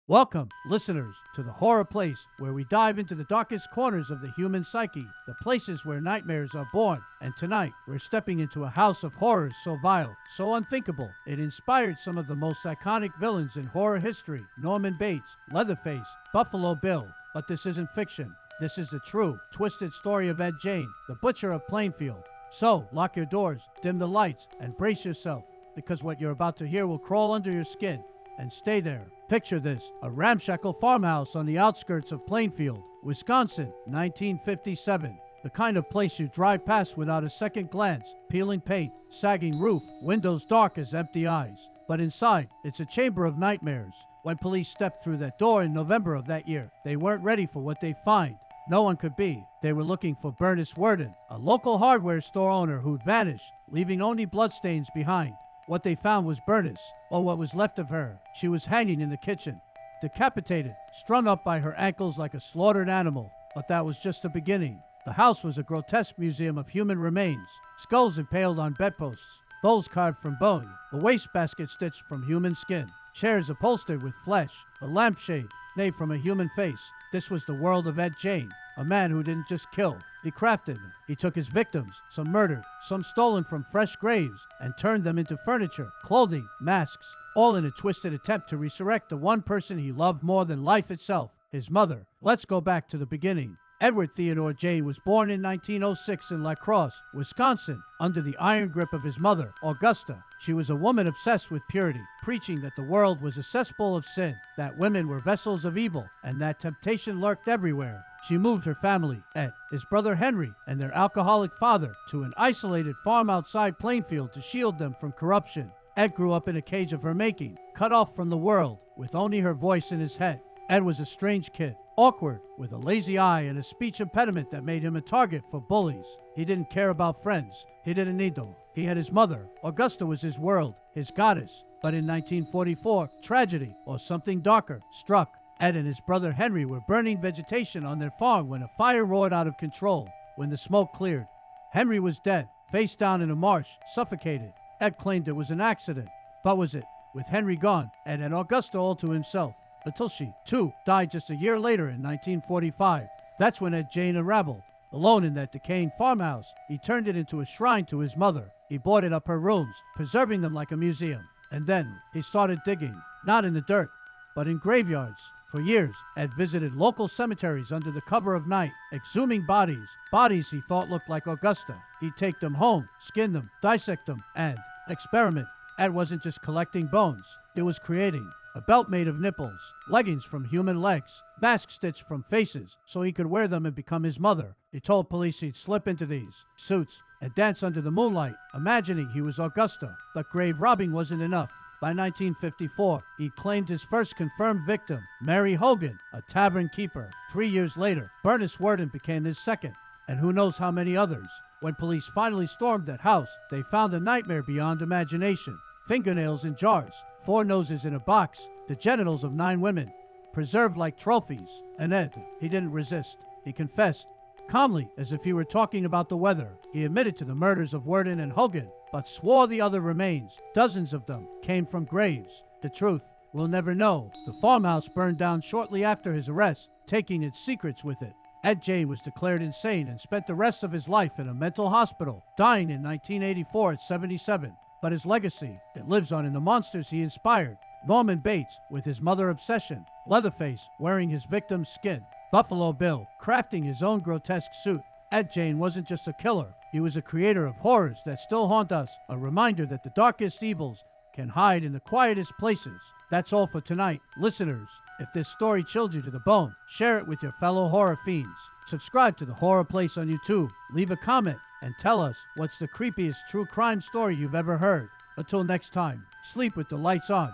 Welcome, listeners, to the Horror Place, where we dive into the darkest corners of the human psyche, the places where nightmares are born. And tonight, we're stepping into a house of horrors so vile, so unthinkable, it inspired some of the most iconic villains in horror history: Norman Bates, Leatherface, Buffalo Bill. But this isn't fiction. This is the true, twisted story of Ed Gein, the Butcher of Plainfield. So, lock your doors, dim the lights, and brace yourself, because what you're about to hear will crawl under your skin. And stay there. Picture this: a ramshackle farmhouse on the outskirts of Plainfield, Wisconsin, 1957. The kind of place you drive past without a second glance: peeling paint, sagging roof, windows dark as empty eyes. But inside, it's a chamber of nightmares. When police stepped through that door in November of that year, they weren't ready for what they find. No one could be. They were looking for Bernice Worden, a local hardware store owner who'd vanished, leaving only bloodstains behind. What they found was Bernice, or what was left of her. She was hanging in the kitchen, decapitated, strung up by her ankles like a slaughtered animal. But that was just the beginning. The house was a grotesque museum of human remains: skulls impaled on bedposts, bowls carved from bone, the wastebasket stitched from human skin, chairs upholstered with flesh, a lampshade made from a human face. This was the world of Ed Gein, a man who didn't just kill. He crafted them. He took his victims, some murdered, some stolen from fresh graves, and turned them into furniture, clothing, masks, all in a twisted attempt to resurrect the one person he loved more than life itself: his mother. Let's go back to the beginning. Edward Theodore Gein was born in 1906 in La Crosse, Wisconsin, under the iron grip of his mother, Augusta. She was a woman obsessed with purity, preaching that the world was a cesspool of sin, that women were vessels of evil, and that temptation lurked everywhere. She moved her family, Ed, his brother Henry, and their alcoholic father, to an isolated farm outside Plainfield to shield them from corruption. Ed grew up in a cage of her making, cut off from the world, with only her voice in his head. Ed was a strange kid, awkward, with a lazy eye and a speech impediment that made him a target for bullies. He didn't care about friends. He didn't need them. He had his mother. Augusta was his world, his goddess. But in 1944, tragedy, or something darker, struck. Ed and his brother Henry were burning vegetation on their farm when a fire roared out of control. When the smoke cleared, Henry was dead, face down in a marsh, suffocated. Ed claimed it was an accident. But was it? With Henry gone, Ed had Augusta all to himself, until she, too, died just a year later in 1945. That's when Ed Gein unraveled. Alone in that decaying farmhouse, he turned it into a shrine to his mother. He boarded up her rooms, preserving them like a museum. And then he started digging, not in the dirt, but in graveyards. For years, Ed visited local cemeteries under the cover of night, exhuming bodies he thought looked like Augusta. He'd take them home, skin them, dissect them, and experiment. Ed wasn't just collecting bones. He was creating a belt made of nipples, leggings from human legs, masks stitched from faces, so he could wear them and become his mother. He told police he'd slip into these suits and dance under the moonlight, imagining he was Augusta. But grave robbing wasn't enough. By 1954, he claimed his first confirmed victim, Mary Hogan, a tavern keeper. 3 years later, Bernice Worden became his second, and who knows how many others. When police finally stormed that house, they found a nightmare beyond imagination: fingernails in jars, 4 noses in a box, the genitals of 9 women, preserved like trophies. And Ed, he didn't resist. He confessed, calmly, as if he were talking about the weather. He admitted to the murders of Worden and Hogan, but swore the other remains, dozens of them, came from graves. The truth, we'll never know. The farmhouse burned down shortly after his arrest, taking its secrets with it. Ed Gein was declared insane and spent the rest of his life in a mental hospital, dying in 1984 at 77. But his legacy, it lives on in the monsters he inspired: Norman Bates, with his mother obsession; Leatherface, wearing his victim's skin; Buffalo Bill, crafting his own grotesque suit. Ed Gein wasn't just a killer. He was a creator of horrors that still haunt us, a reminder that the darkest evils can hide in the quietest places. That's all for tonight, listeners. If this story chilled you to the bone, share it with your fellow horror fiends. Subscribe to the Horror Place on YouTube. Leave a comment and tell us what's the creepiest true crime story you've ever heard. Until next time, sleep with the lights on.